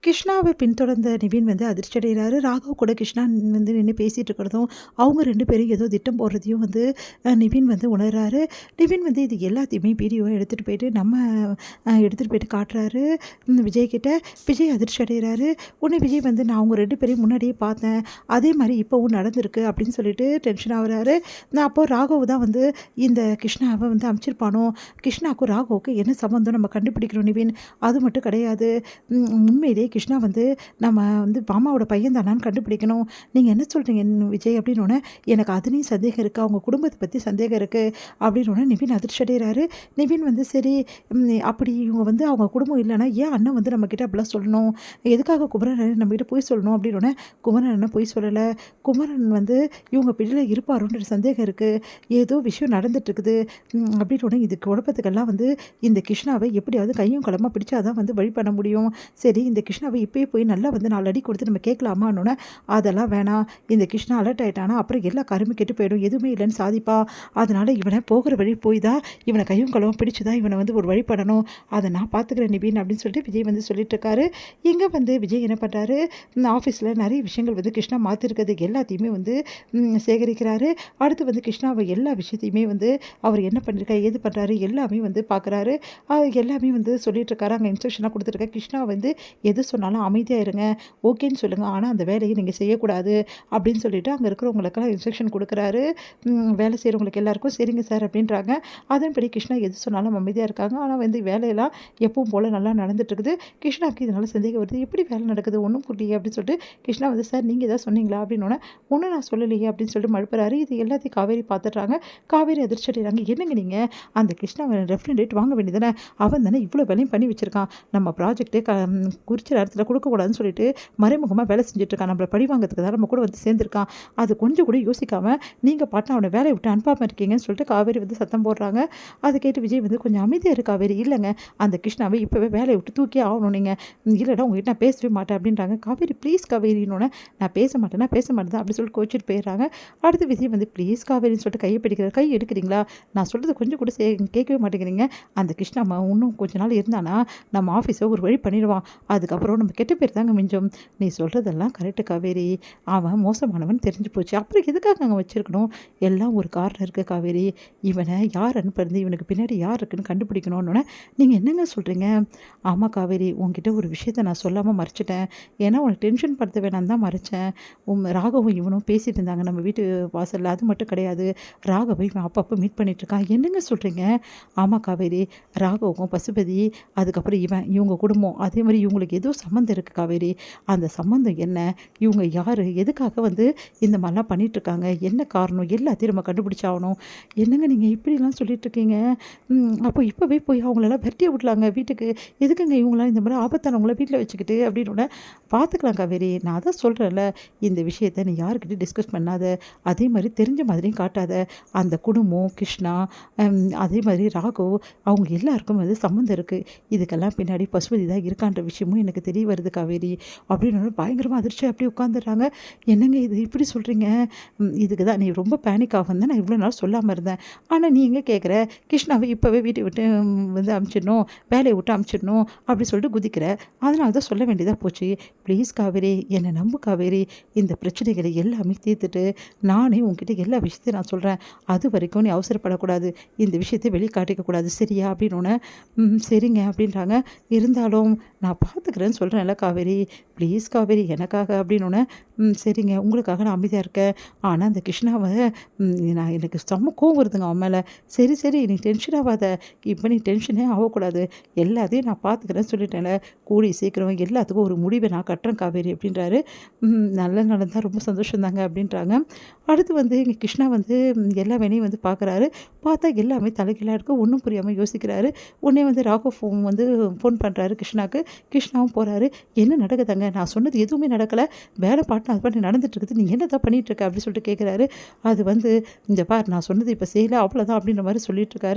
கிருஷ்ணாவை பின்தொடர்ந்த நிவின் வந்து அதிர்ச்சி அடைகிறாரு. ராகவ் கூட கிருஷ்ணா வந்து நின்று பேசிகிட்டு இருக்கிறதும், அவங்க 2 பேரும் ஏதோ திட்டம் போடுறதையும் வந்து நிவின் வந்து உணர்றாரு. நிவின் வந்து இது எல்லாத்தையுமே வீடியோவை எடுத்துகிட்டு போயிட்டு எடுத்துகிட்டு போயிட்டு காட்டுறாரு விஜய் கிட்ட. விஜய் அதிர்ச்சி அடைகிறாரு. உடனே விஜய் வந்து நான் அவங்க 2 பேரையும் முன்னாடியே பார்த்தேன், அதே மாதிரி இப்போவும் நடந்திருக்கு அப்படின்னு சொல்லிட்டு டென்ஷன் ஆகுறாரு. நான் அப்போது ராகவ் தான் வந்து இந்த கிருஷ்ணாவை வந்து அமைச்சிருப்பானோ, கிருஷ்ணாவுக்கும் ராகவுக்கும் என்ன சம்மந்தம் நம்ம கண்டுபிடிக்கிறோம் நிவின். அது மட்டும் கிடையாது, உண்மையிலேயே கிருஷ்ணா வந்து நம்ம வந்து மாமாவோட பையன் தானான்னு கண்டுபிடிக்கணும். நீங்கள் என்ன சொல்கிறீங்க விஜய் அப்படின்னோடனே, எனக்கு அதுலேயும் சந்தேகம் இருக்குது, அவங்க குடும்பத்தை பற்றி சந்தேகம் இருக்குது அப்படின்னோடனே நிவின் அதிர்ச்சி அடைகிறாரு. நிவின் வந்து சரி, அப்படி இவங்க வந்து அவங்க குடும்பம் இல்லைன்னா ஏன் அண்ணன் வந்து நம்மக்கிட்ட அப்படிலாம் சொல்லணும், எதுக்காக குமரன் நம்மக்கிட்ட போய் சொல்லணும் அப்படின்னோடனே, குமரன் அண்ணன் போய் சொல்லலை, குமரன் வந்து இவங்க பிள்ளையில் இருப்பாரோன்ற சந்தேகம் இருக்குது, ஏதோ விஷயம் நடந்துட்டுருக்குது அப்படின்னோடனே இது குழப்பத்துக்கெல்லாம் வந்து இந்த கிருஷ்ணாவை எப்படியாவது கையும் களமாக பிடிச்சாதான் வந்து வழி பண்ண முடியும். சரி, இந்த கிருஷ்ணாவை இப்போயே போய் நல்லா வந்து 4 அடி கொடுத்து நம்ம கேட்கலாமான்னொன்னே, அதெல்லாம் வேணாம், இந்த கிருஷ்ணா அலர்ட் ஆகிட்டானா அப்புறம் எல்லா காரியமும் கெட்டு போயிடும், எதுவுமே இல்லைன்னு சாதிப்பா, அதனால் இவனை போகிற வழி போய் தான் இவனை கையும் களவும் பிடிச்சி தான் இவனை வந்து ஒரு வழி பண்ணணும், அதை நான் பார்த்துக்கிறேன் நிவின் அப்படின்னு சொல்லிட்டு விஜய் வந்து சொல்லிட்டு இருக்காரு. இங்கே வந்து விஜய் என்ன பண்ணுறாரு, ஆஃபீஸில் நிறைய விஷயங்கள் வந்து கிருஷ்ணா மாற்றிருக்கிறது எல்லாத்தையுமே வந்து சேகரிக்கிறாரு. அடுத்து வந்து கிருஷ்ணாவை எல்லா விஷயத்தையுமே வந்து அவர் என்ன பண்ணியிருக்காரு, ஏது பண்ணுறாரு எல்லாமே வந்து பார்க்குறாரு. எல்லாமே வந்து சொல்லிட்டு இருக்காரு. அங்கே இன்ஸ்ட்ரக்ஷனாக கொடுத்துருக்க கிருஷ்ணா வந்து எது சொன்னாலும் அமைதியாக இருங்க, ஓகேன்னு சொல்லுங்கள், ஆனால் அந்த வேலையை நீங்கள் செய்யக்கூடாது அப்படின்னு சொல்லிட்டு அங்கே இருக்கிறவங்களுக்கெல்லாம் இன்ஸ்ட்ரக்ஷன் கொடுக்குறாரு. வேலை செய்கிறவங்களுக்கு எல்லாருக்கும் சரிங்க சார் அப்படின்றாங்க. அதன்படி கிருஷ்ணா எது சொன்னாலும் அமைதியாக இருக்காங்க. ஆனால் வந்து வேலையெல்லாம் எப்பவும் போல் நல்லா நடந்துட்டுருக்குது. கிருஷ்ணாவுக்கு இதனால் சந்தேகம் வருது, எப்படி வேலை நடக்குது ஒன்றும் புரியலையே அப்படின்னு சொல்லிட்டு கிருஷ்ணா வந்து சார் நீங்கள் எதாவது சொன்னீங்களா அப்படின்னோடனே, ஒன்றும் நான் சொல்லலையே அப்படின்னு சொல்லிட்டு மழுப்புறாரு. இது எல்லாத்தையும் காவேரி பார்த்துட்றாங்க. காவேரி அதிர்ச்சி அடைகிறாங்க. என்னங்க நீங்கள் அந்த கிருஷ்ணாவை ரெஃப்ரிஜரேட் வாங்க வேண்டியதானே, அவன் தானே இவ்வளோ வேலையும் பண்ணி வச்சுருக்கான், நம்ம ப்ராஜெக்டே குறித்த நேரத்தில் கொடுக்கக்கூடாதுன்னு சொல்லிட்டு மறைமுகமாக வேலை செஞ்சுட்ருக்கான், நம்மளை பழி வாங்கிறதுக்கு தான் நம்ம கூட வந்து சேர்ந்துருக்கான், அது கொஞ்சம் கூட யோசிக்காமல் நீங்கள் பாட்டு அவனை வேலையை விட்டு அனுப்பாமல் இருக்கீங்கன்னு சொல்லிட்டு காவேரி வந்து சத்தம் போடுறாங்க. அதை கேட்டு விஜய் வந்து கொஞ்சம் அமைதியாக இருக்கு காவேரி, இல்லைங்க அந்த கிருஷ்ணாவை இப்போவே வேலையை விட்டு தூக்கி ஆகணும், நீங்கள் இல்லைடா உங்ககிட்ட நான் பேசவே மாட்டேன் அப்படின்றாங்க. காவேரி ப்ளீஸ் காவேரின்னொன்னே, நான் பேச மாட்டேன் அப்படின்னு சொல்லிட்டு கோச்சிட்டு போயிடுறாங்க. அடுத்து விஜய் வந்து ப்ளீஸ் காவேரின்னு சொல்லிட்டு கையை பிடிக்கிறார். கை எடுக்கிறீங்களா, நான் சொல்கிறது கொஞ்சம் கூட கேட்கவே மாட்டேங்கிறீங்க, அந்த கிருஷ்ணா இன்னும் கொஞ்ச நாள் இருந்தானா நம்ம ஆஃபீஸை ஒரு வழி பண்ணிடுவான், அதுக்கப்புறம் நம்ம கெட்ட பேர் தாங்க மிஞ்சம், நீ சொல்கிறதெல்லாம் கரெக்டு காவேரி, அவன் மோசமானவன் தெரிஞ்சு போச்சு, அப்புறம் எதுக்காக அங்கே வச்சுருக்கணும், எல்லாம் ஒரு காரணம் இருக்குது காவேரி, இவனை யார் அனுப்புறது, இவனுக்கு பின்னாடி யார் இருக்குன்னு கண்டுபிடிக்கணும்னு நீங்கள் என்னங்க சொல்கிறீங்க. ஆமாம் காவேரி, உங்ககிட்ட ஒரு விஷயத்தை நான் சொல்லாமல் மறைச்சிட்டேன், ஏன்னா உனக்கு டென்ஷன் படுத்த வேணாம் தான் மறைச்சேன். ராகவும் இவனும் பேசிகிட்டு இருந்தாங்க நம்ம வீட்டு வாசலில், அது மட்டும் கிடையாது, ராகவை இவன் அப்பப்போ மீட் பண்ணிகிட்ருக்கான். என்னங்க சொல்கிறீங்க. ஆமாம் காவேரி, ராகவுக்கும் பசுபதி அதுக்கப்புறம் இவங்க குடும்பம் அதே மாதிரி இவங்களுக்கு ஏதோ சம்மந்தம் இருக்குது காவேரி, அந்த சம்மந்தம் என்ன, இவங்க யார், எதுக்காக வந்து இந்த மாதிரிலாம் பண்ணிகிட்ருக்காங்க, என்ன காரணம், எல்லாத்தையும் நம்ம கண்டுபிடிச்சாகணும். என்னங்க நீங்கள் இப்படிலாம் சொல்லிகிட்ருக்கீங்க, அப்போ இப்போவே போய் அவங்களெல்லாம் வெட்டியை விடலாங்க வீட்டுக்கு, எதுக்குங்க இவங்களாம் இந்த மாதிரி ஆபத்தானவங்கள வீட்டில் வச்சுக்கிட்டு அப்படின்னு பார்த்துக்கலாம் காவேரி, நான் தான் சொல்கிறேன்ல, இந்த விஷயத்தை நீ யாருக்கிட்டையும் டிஸ்கஸ் பண்ணாத, அதே மாதிரி தெரிஞ்ச மாதிரியும் காட்டாத, அந்த குடும்பம் கிருஷ்ணா அதே மாதிரி ராகவ் அவங்க எல்லாருக்கும் வந்து சம்மந்தம் இருக்குது, இதுக்கெல்லாம் பின்னாடி பசுபதி தான் இருக்கான்ற விஷயமும் எனக்கு தெரிய வருது காவேரி அப்படின்னு பயங்கரமாக அதிர்ச்சி அப்படி உட்காந்துடுறாங்க. என்னங்க இது இப்படி சொல்கிறீங்க, இதுக்கு தான் நீ ரொம்ப பேனிக் ஆகும் தான் நான் இவ்வளோ நாள் சொல்லாமல் இருந்தேன், ஆனால் நீ எங்கே கேட்குற, கிருஷ்ணாவை இப்போவே வீட்டை விட்டு வந்து அமுச்சிடணும், வேலையை விட்டு அமுச்சிடணும் அப்படி சொல்லிட்டு குதிக்கிற, அதனால தான் சொல்ல வேண்டியதாக போச்சு. ப்ளீஸ் காவேரி, என்னை நம்பு காவேரி, இந்த பிரச்சனைகளை எல்லாமே தீர்த்துட்டு நானே உங்ககிட்ட எல்லா விஷயத்தையும் நான் சொல்கிறேன், அது வரைக்கும் நீ அவசரப்படக்கூடாது, இந்த விஷயத்தை வெளியே காட்டிக்கக்கூடாது சரியா அப்படின்னு சரிங்க அப்படின்றாங்க. இருந்தாலும் நான் பார்த்துக்கிறேன்னு சொல்கிறேன்ல காவேரி, ப்ளீஸ் காவேரி எனக்காக அப்படின்னு சரிங்க உங்களுக்காக நான் அமைதியாக இருக்கேன், ஆனால் அந்த கிருஷ்ணாவை நான் எனக்கு செம்ம கோவம் வருதுங்க அவன் மேலே, சரி சரி நீ டென்ஷன் ஆகாத, இப்போ நீ டென்ஷனே ஆகக்கூடாது, எல்லாத்தையும் நான் பார்த்துக்கிறேன்னு சொல்லிட்டேன்ல, கூடி சீக்கிரம் எல்லாத்துக்கும் ஒரு முடிவை நான் கட்டுறேன் காவேரி அப்படின்றாரு. நல்ல நடந்தால் ரொம்ப சந்தோஷம்தாங்க அப்படின்றாங்க. அடுத்து வந்து இங்கே கிருஷ்ணா வந்து எல்லா வேலையும் வந்து பார்க்குறாரு. பார்த்தா எல்லாமே தலைகீழாக இருக்குது, ஒன்றும் புரியாமல் யோசிக்கிறாரு. உடனே வந்து ராகவ் ஃபோன் பண்ணுறாரு கிருஷ்ணாவுக்கு. கிருஷ்ணாவும் போகிறாரு. என்ன நடக்குதாங்க, நான் சொன்னது எதுவுமே நடக்கலை, வேலை பாட்டு அது பாட்டு நடந்துட்டுருக்குது, நீங்கள் என்ன தான் பண்ணிகிட்ருக்க அப்படின்னு சொல்லிட்டு கேட்குறாரு. அது வந்து இந்த பார் நான் சொன்னது இப்போ செய்யலை அவ்வளோதான் அப்படின்ற மாதிரி சொல்லிட்டுருக்காரு.